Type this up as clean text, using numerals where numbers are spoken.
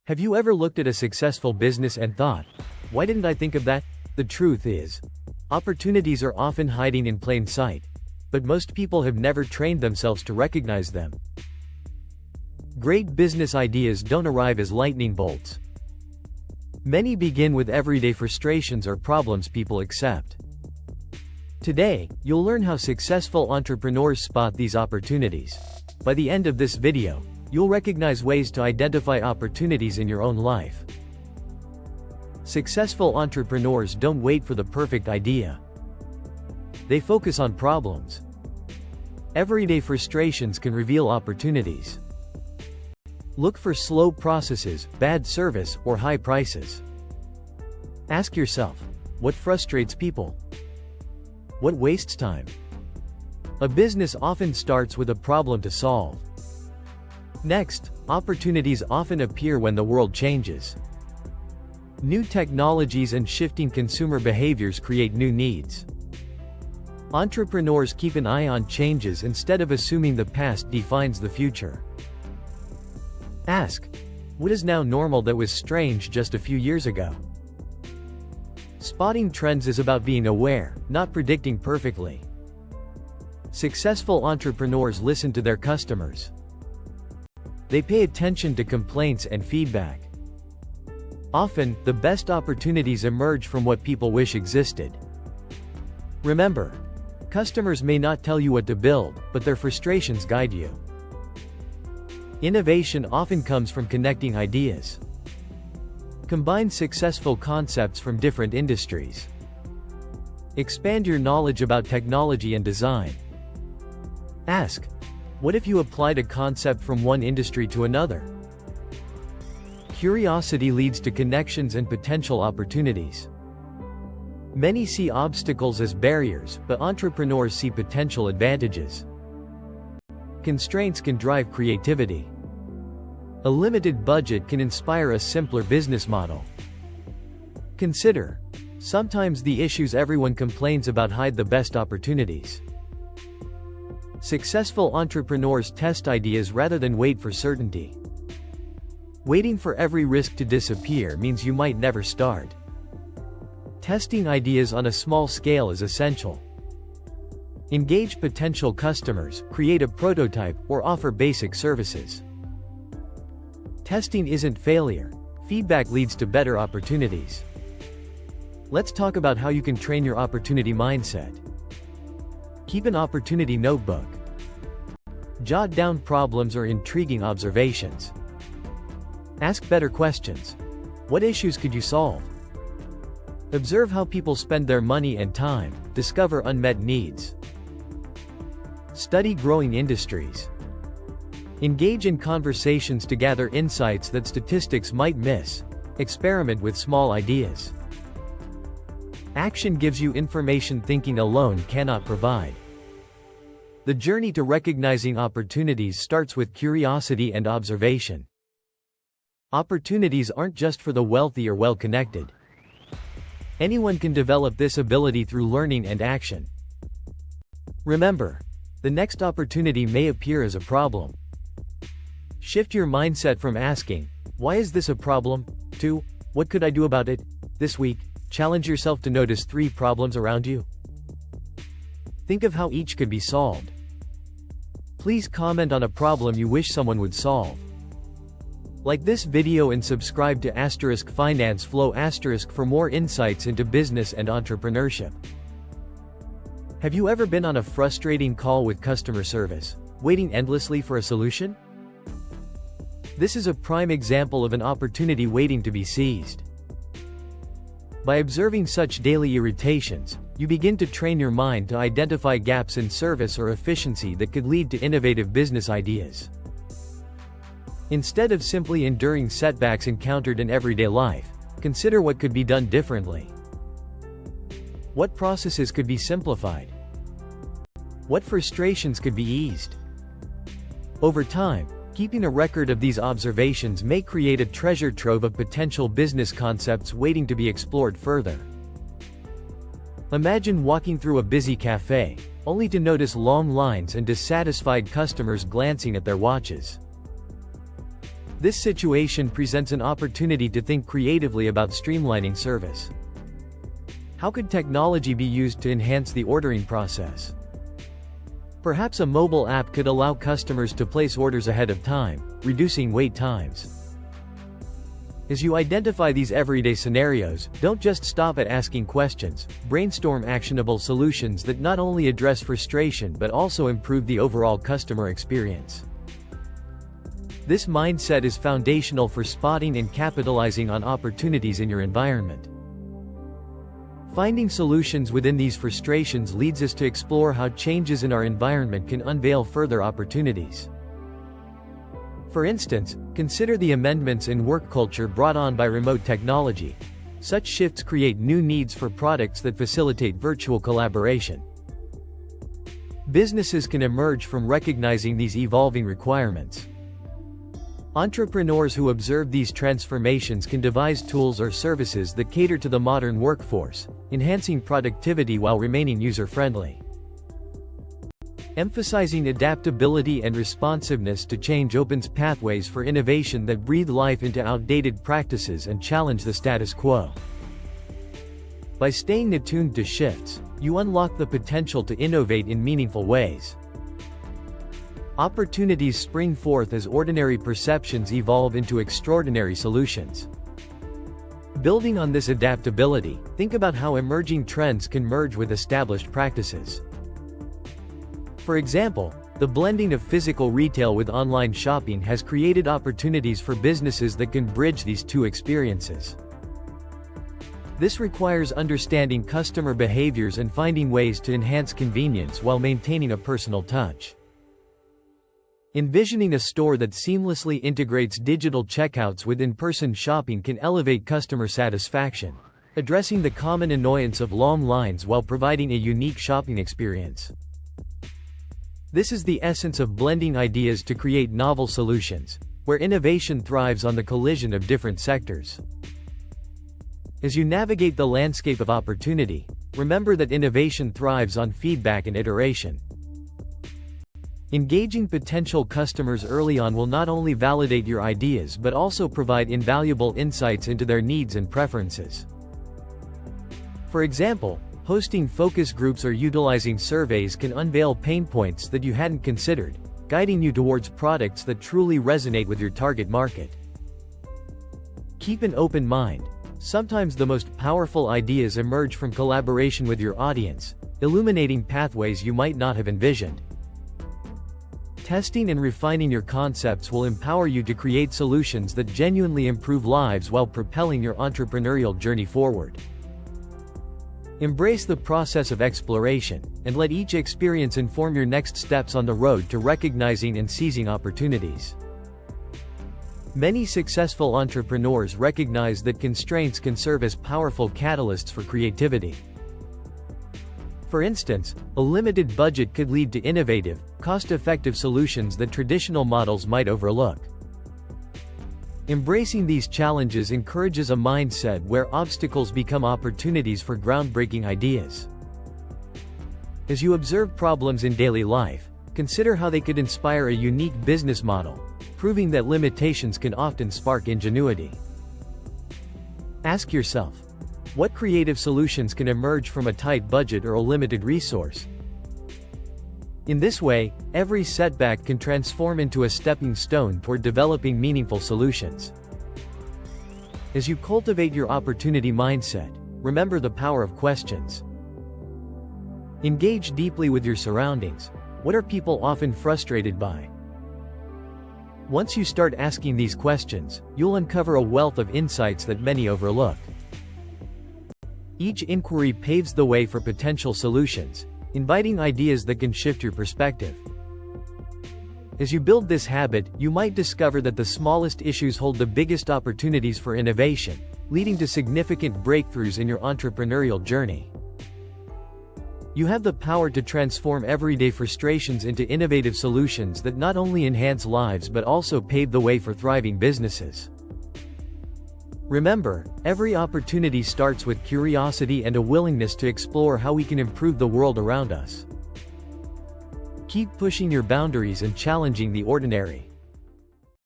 Have you ever looked at a successful business and thought, why didn't I think of that? The truth is, opportunities are often hiding in plain sight, but most people have never trained themselves to recognize them. Great business ideas don't arrive as lightning bolts. Many begin with everyday frustrations or problems people accept. Today, you'll learn how successful entrepreneurs spot these opportunities. By the end of this video, you'll recognize ways to identify opportunities in your own life. Successful entrepreneurs don't wait for the perfect idea. They focus on problems. Everyday frustrations can reveal opportunities. Look for slow processes, bad service, or high prices. Ask yourself, what frustrates people? What wastes time? A business often starts with a problem to solve. Next, opportunities often appear when the world changes. New technologies and shifting consumer behaviors create new needs. Entrepreneurs keep an eye on changes instead of assuming the past defines the future. Ask, what is now normal that was strange just a few years ago? Spotting trends is about being aware, not predicting perfectly. Successful entrepreneurs listen to their customers. They pay attention to complaints and feedback. Often, the best opportunities emerge from what people wish existed. Remember, customers may not tell you what to build, but their frustrations guide you. Innovation often comes from connecting ideas. Combine successful concepts from different industries. Expand your knowledge about technology and design. Ask, what if you applied a concept from one industry to another? Curiosity leads to connections and potential opportunities. Many see obstacles as barriers, but entrepreneurs see potential advantages. Constraints can drive creativity. A limited budget can inspire a simpler business model. Consider, sometimes the issues everyone complains about hide the best opportunities. Successful entrepreneurs test ideas rather than wait for certainty. Waiting for every risk to disappear means you might never start. Testing ideas on a small scale is essential. Engage potential customers, create a prototype, or offer basic services. Testing isn't failure. Feedback leads to better opportunities. Let's talk about how you can train your opportunity mindset. Keep an opportunity notebook. Jot down problems or intriguing observations. Ask better questions. What issues could you solve? Observe how people spend their money and time. Discover unmet needs. Study growing industries. Engage in conversations to gather insights that statistics might miss. Experiment with small ideas. Action gives you information thinking alone cannot provide. The journey to recognizing opportunities starts with curiosity and observation. Opportunities aren't just for the wealthy or well-connected. Anyone can develop this ability through learning and action. Remember, the next opportunity may appear as a problem. Shift your mindset from asking, why is this a problem, to, what could I do about it? This week, challenge yourself to notice 3 problems around you. Think of how each could be solved. Please comment on a problem you wish someone would solve. Like this video and subscribe to *Finance Flow * for more insights into business and entrepreneurship. Have you ever been on a frustrating call with customer service, waiting endlessly for a solution? This is a prime example of an opportunity waiting to be seized. By observing such daily irritations, you begin to train your mind to identify gaps in service or efficiency that could lead to innovative business ideas. Instead of simply enduring setbacks encountered in everyday life, consider what could be done differently. What processes could be simplified? What frustrations could be eased? Over time, keeping a record of these observations may create a treasure trove of potential business concepts waiting to be explored further. Imagine walking through a busy cafe, only to notice long lines and dissatisfied customers glancing at their watches. This situation presents an opportunity to think creatively about streamlining service. How could technology be used to enhance the ordering process? Perhaps a mobile app could allow customers to place orders ahead of time, reducing wait times. As you identify these everyday scenarios, don't just stop at asking questions, brainstorm actionable solutions that not only address frustration but also improve the overall customer experience. This mindset is foundational for spotting and capitalizing on opportunities in your environment. Finding solutions within these frustrations leads us to explore how changes in our environment can unveil further opportunities. For instance, consider the amendments in work culture brought on by remote technology. Such shifts create new needs for products that facilitate virtual collaboration. Businesses can emerge from recognizing these evolving requirements. Entrepreneurs who observe these transformations can devise tools or services that cater to the modern workforce, enhancing productivity while remaining user-friendly. Emphasizing adaptability and responsiveness to change opens pathways for innovation that breathe life into outdated practices and challenge the status quo. By staying attuned to shifts, you unlock the potential to innovate in meaningful ways. Opportunities spring forth as ordinary perceptions evolve into extraordinary solutions. Building on this adaptability, think about how emerging trends can merge with established practices. For example, the blending of physical retail with online shopping has created opportunities for businesses that can bridge these two experiences. This requires understanding customer behaviors and finding ways to enhance convenience while maintaining a personal touch. Envisioning a store that seamlessly integrates digital checkouts with in-person shopping can elevate customer satisfaction, addressing the common annoyance of long lines while providing a unique shopping experience. This is the essence of blending ideas to create novel solutions, where innovation thrives on the collision of different sectors. As you navigate the landscape of opportunity, remember that innovation thrives on feedback and iteration. Engaging potential customers early on will not only validate your ideas but also provide invaluable insights into their needs and preferences. For example, hosting focus groups or utilizing surveys can unveil pain points that you hadn't considered, guiding you towards products that truly resonate with your target market. Keep an open mind. Sometimes the most powerful ideas emerge from collaboration with your audience, illuminating pathways you might not have envisioned. Testing and refining your concepts will empower you to create solutions that genuinely improve lives while propelling your entrepreneurial journey forward. Embrace the process of exploration, and let each experience inform your next steps on the road to recognizing and seizing opportunities. Many successful entrepreneurs recognize that constraints can serve as powerful catalysts for creativity. For instance, a limited budget could lead to innovative, cost-effective solutions that traditional models might overlook. Embracing these challenges encourages a mindset where obstacles become opportunities for groundbreaking ideas. As you observe problems in daily life, consider how they could inspire a unique business model, proving that limitations can often spark ingenuity. Ask yourself, what creative solutions can emerge from a tight budget or a limited resource? In this way, every setback can transform into a stepping stone toward developing meaningful solutions. As you cultivate your opportunity mindset, remember the power of questions. Engage deeply with your surroundings. What are people often frustrated by? Once you start asking these questions, you'll uncover a wealth of insights that many overlook. Each inquiry paves the way for potential solutions, inviting ideas that can shift your perspective. As you build this habit, you might discover that the smallest issues hold the biggest opportunities for innovation, leading to significant breakthroughs in your entrepreneurial journey. You have the power to transform everyday frustrations into innovative solutions that not only enhance lives but also pave the way for thriving businesses. Remember, every opportunity starts with curiosity and a willingness to explore how we can improve the world around us. Keep pushing your boundaries and challenging the ordinary.